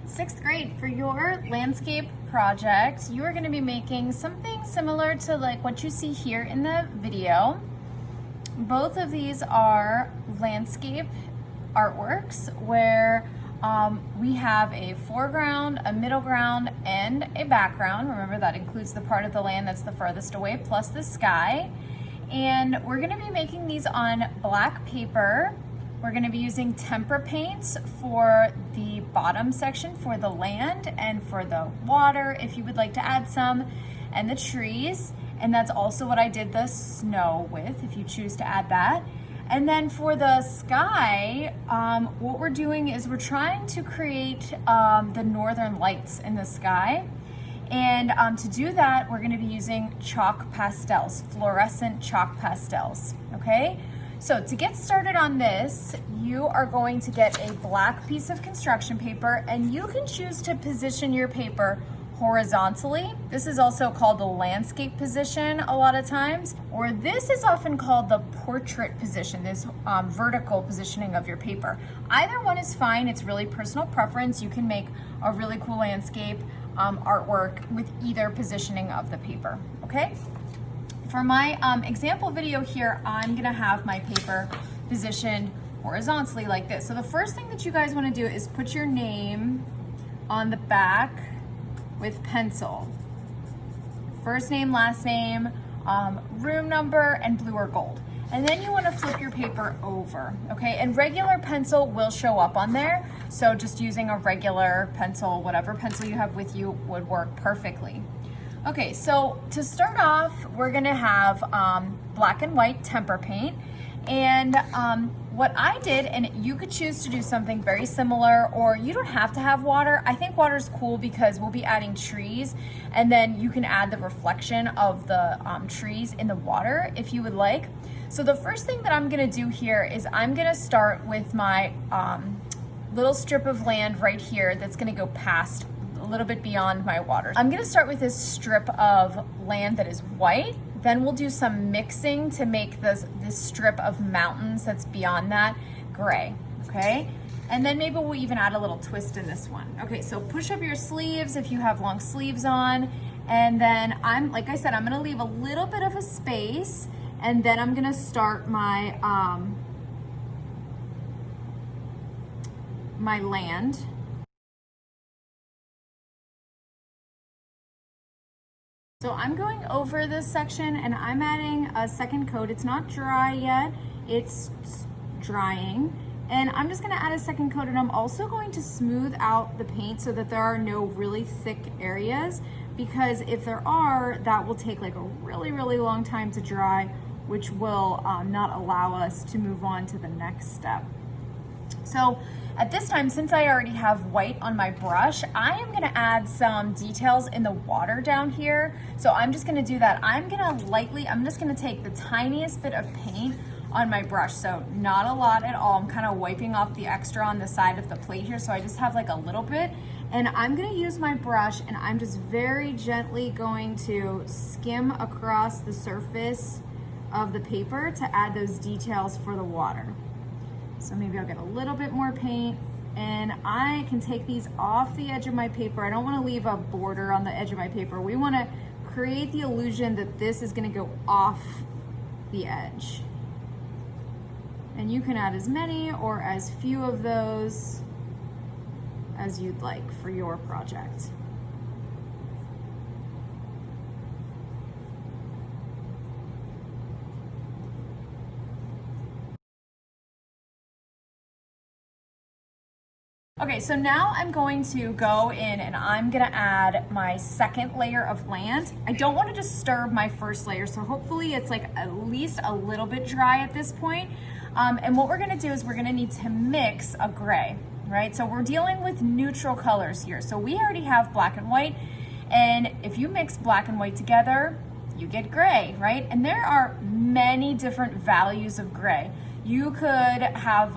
Sixth grade, for your landscape project, you are going to be making something similar to like what you see here in the video. Both of these are landscape artworks where we have a foreground, a middle ground, and a background. Remember, that includes the part of the land that's the furthest away, plus the sky. And we're going to be making these on black paper. We're going to be using tempera paints for the bottom section for the land and for the water, if you would like to add some, and the trees. And that's also what I did the snow with, if you choose to add that. And then for the sky, what we're doing is we're trying to create the northern lights in the sky. And to do that, we're going to be using chalk pastels, fluorescent chalk pastels, okay? So to get started on this, you are going to get a black piece of construction paper, and you can choose to position your paper horizontally. This is also called the landscape position a lot of times, or this is often called the portrait position, this vertical positioning of your paper. Either one is fine. It's really personal preference. You can make a really cool landscape artwork with either positioning of the paper, okay? For my example video here, I'm gonna have my paper positioned horizontally like this. So the first thing that you guys wanna do is put your name on the back with pencil. First name, last name, room number, and blue or gold. And then you wanna flip your paper over, okay? And regular pencil will show up on there, so just using a regular pencil, whatever pencil you have with you would work perfectly. Okay, so to start off, we're gonna have black and white tempera paint. And what I did, and you could choose to do something very similar, or you don't have to have water. I think water is cool because we'll be adding trees, and then you can add the reflection of the trees in the water if you would like. So the first thing that I'm gonna do here is I'm gonna start with my little strip of land right here that's gonna go past a little bit beyond my water. I'm gonna start with this strip of land that is white. Then we'll do some mixing to make this strip of mountains that's beyond that gray, okay? And then maybe we'll even add a little twist in this one. Okay, so push up your sleeves if you have long sleeves on. And then like I said, I'm gonna leave a little bit of a space, and then I'm gonna start my, my land. So I'm going over this section and I'm adding a second coat. It's not dry yet, it's drying. And I'm just gonna add a second coat, and I'm also going to smooth out the paint so that there are no really thick areas, because if there are, that will take like a really, really long time to dry, which will not allow us to move on to the next step. So at this time, since I already have white on my brush, I am gonna add some details in the water down here. So I'm just gonna do that. I'm just gonna take the tiniest bit of paint on my brush. So not a lot at all. I'm kind of wiping off the extra on the side of the plate here. So I just have like a little bit, and I'm gonna use my brush, and I'm just very gently going to skim across the surface of the paper to add those details for the water. So maybe I'll get a little bit more paint, and I can take these off the edge of my paper. I don't want to leave a border on the edge of my paper. We want to create the illusion that this is going to go off the edge. And you can add as many or as few of those as you'd like for your project. Okay, so now I'm going to go in and I'm gonna add my second layer of land. I don't want to disturb my first layer, so hopefully it's like at least a little bit dry at this point. And what we're gonna do is we're gonna need to mix a gray, right? So we're dealing with neutral colors here. So we already have black and white, and if you mix black and white together, you get gray, right? And there are many different values of gray. You could have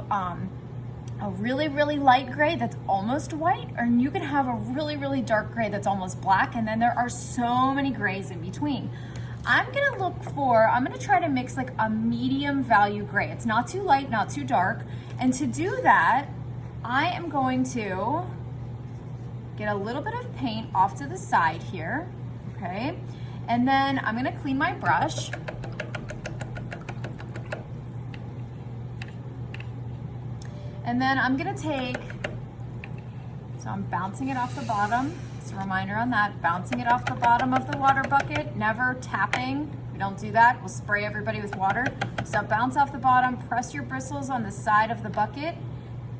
a really, really light gray that's almost white, or you can have a really, really dark gray that's almost black, and then there are so many grays in between. I'm gonna try to mix like a medium value gray. It's not too light, not too dark. And to do that, I am going to get a little bit of paint off to the side here, okay? And then I'm gonna clean my brush. And then I'm gonna take, so I'm bouncing it off the bottom. Just a reminder on that, bouncing it off the bottom of the water bucket, never tapping. We don't do that, we'll spray everybody with water. So bounce off the bottom, press your bristles on the side of the bucket,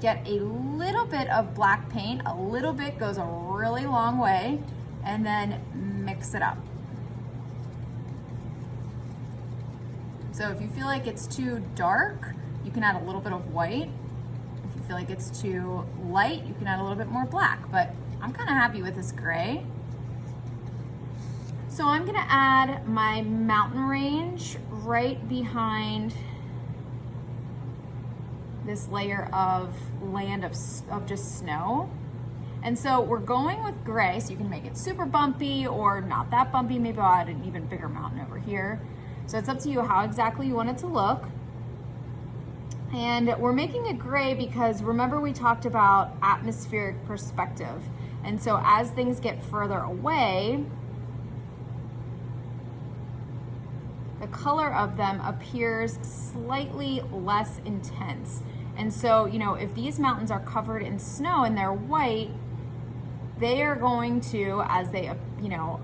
get a little bit of black paint, a little bit goes a really long way, and then mix it up. So if you feel like it's too dark, you can add a little bit of white. If you feel like it's too light, you can add a little bit more black, but I'm kind of happy with this gray. So I'm gonna add my mountain range right behind this layer of land of just snow. And so we're going with gray, so you can make it super bumpy or not that bumpy. Maybe I'll add an even bigger mountain over here. So it's up to you how exactly you want it to look. And we're making it gray because remember we talked about atmospheric perspective. And so as things get further away, the color of them appears slightly less intense. And so, you know, if these mountains are covered in snow and they're white, they are going to, as they, you know,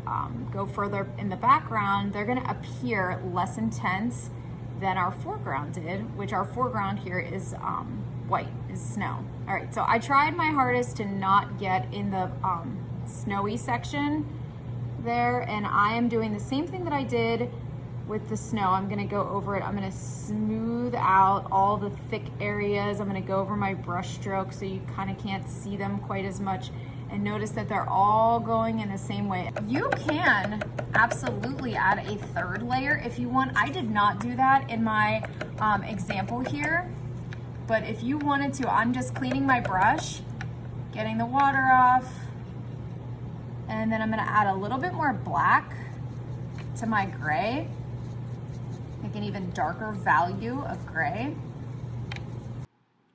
go further in the background, they're gonna appear less intense than our foreground did, which our foreground here is white, is snow. All right, so I tried my hardest to not get in the snowy section there, and I am doing the same thing that I did with the snow. I'm gonna go over it. I'm gonna smooth out all the thick areas. I'm gonna go over my brush stroke so you kind of can't see them quite as much, and notice that they're all going in the same way. You can absolutely add a third layer if you want. I did not do that in my example here, but if you wanted to, I'm just cleaning my brush, getting the water off, and then I'm gonna add a little bit more black to my gray, make an even darker value of gray.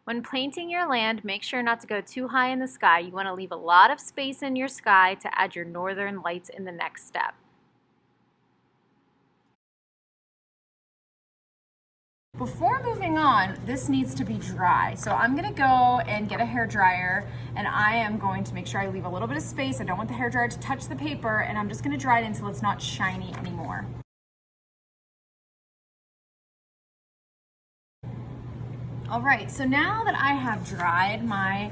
When painting your land, make sure not to go too high in the sky. You want to leave a lot of space in your sky to add your northern lights in the next step. Before moving on, this needs to be dry. So I'm gonna go and get a hair dryer, and I am going to make sure I leave a little bit of space. I don't want the hair dryer to touch the paper, and I'm just gonna dry it until it's not shiny anymore. All right, so now that I have dried my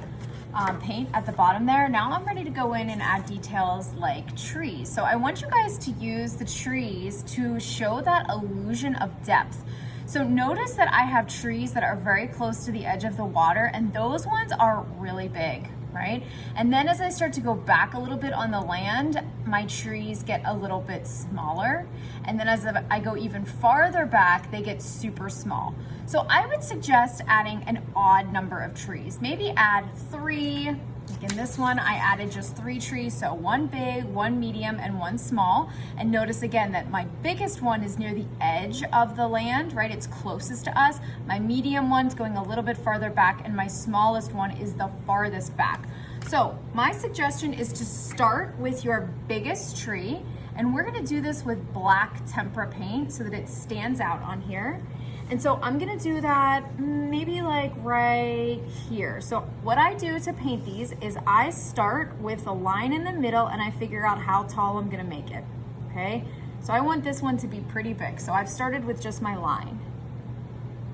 paint at the bottom there, now I'm ready to go in and add details like trees. So I want you guys to use the trees to show that illusion of depth. So notice that I have trees that are very close to the edge of the water, and those ones are really big, right? And then as I start to go back a little bit on the land, my trees get a little bit smaller. And then as I go even farther back, they get super small. So I would suggest adding an odd number of trees. Maybe add 3. Like in this one, I added just 3 trees, so 1 big, 1 medium, and 1 small. And notice again that my biggest one is near the edge of the land, right? It's closest to us. My medium one's going a little bit farther back, and my smallest one is the farthest back. So my suggestion is to start with your biggest tree, and we're gonna do this with black tempera paint so that it stands out on here. And so I'm gonna do that maybe like right here. So what I do to paint these is I start with a line in the middle and I figure out how tall I'm gonna make it, okay? So I want this one to be pretty big. So I've started with just my line.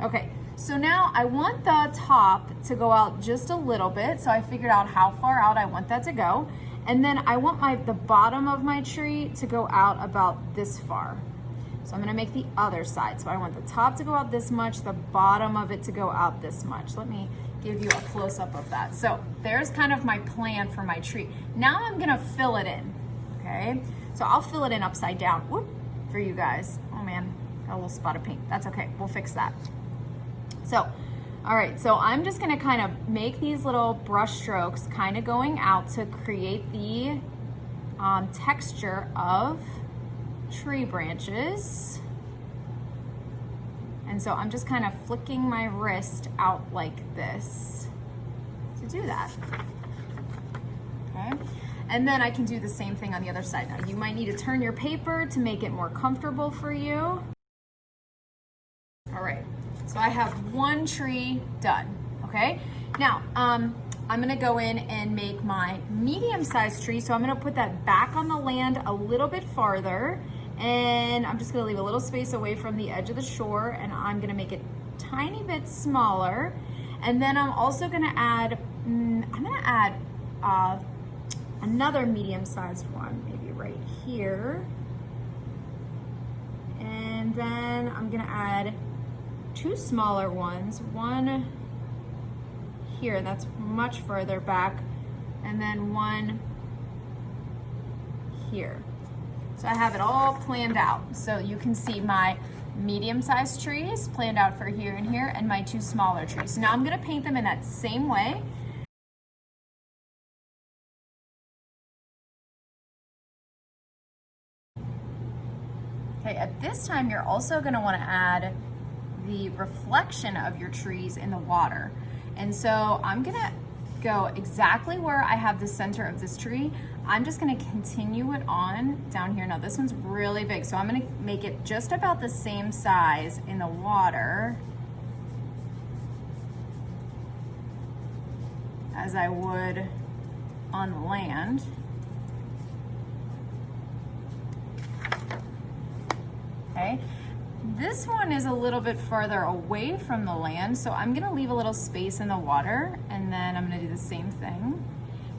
Okay, so now I want the top to go out just a little bit. So I figured out how far out I want that to go. And then I want the bottom of my tree to go out about this far. So I'm gonna make the other side. So I want the top to go out this much, the bottom of it to go out this much. Let me give you a close-up of that. So there's kind of my plan for my tree. Now I'm gonna fill it in, okay? So I'll fill it in upside down, whoop, for you guys. Oh man, got a little spot of paint. That's okay, we'll fix that. So, all right, so I'm just gonna kind of make these little brush strokes kind of going out to create the texture of tree branches. And so I'm just kind of flicking my wrist out like this to do that. Okay. And then I can do the same thing on the other side. Now you might need to turn your paper to make it more comfortable for you. All right, so I have one tree done, okay? Now, I'm gonna go in and make my medium-sized tree. So I'm gonna put that back on the land a little bit farther, and I'm just gonna leave a little space away from the edge of the shore, and I'm gonna make it a tiny bit smaller. And then I'm also gonna add, another medium-sized one, maybe right here. And then I'm gonna add two smaller ones, one here, and that's much further back, and then one here. So I have it all planned out. So you can see my medium-sized trees planned out for here and here, and my two smaller trees. So now I'm gonna paint them in that same way. Okay, at this time, you're also gonna wanna add the reflection of your trees in the water. And so I'm gonna go exactly where I have the center of this tree. I'm just gonna continue it on down here. Now this one's really big, so I'm gonna make it just about the same size in the water as I would on land. Okay. This one is a little bit further away from the land, so I'm gonna leave a little space in the water, and then I'm gonna do the same thing.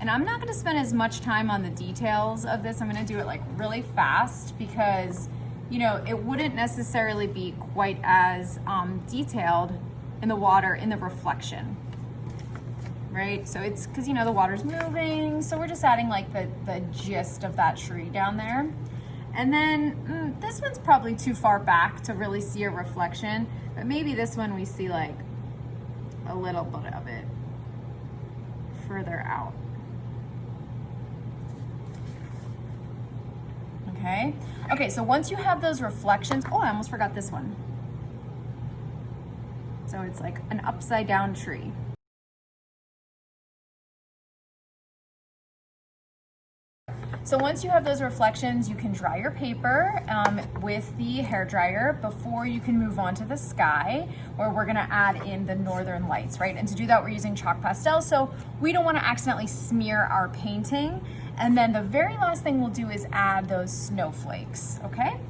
And I'm not gonna spend as much time on the details of this. I'm gonna do it like really fast because, you know, it wouldn't necessarily be quite as detailed in the water in the reflection, right? So it's because, you know, the water's moving, so we're just adding like the gist of that tree down there. And then this one's probably too far back to really see a reflection, but maybe this one we see like a little bit of it further out. Okay. Okay, so once you have those reflections, oh, I almost forgot this one. So it's like an upside down tree. So once you have those reflections, you can dry your paper with the hair dryer before you can move on to the sky, where we're gonna add in the northern lights, right? And to do that, we're using chalk pastel, so we don't wanna accidentally smear our painting. And then the very last thing we'll do is add those snowflakes, okay?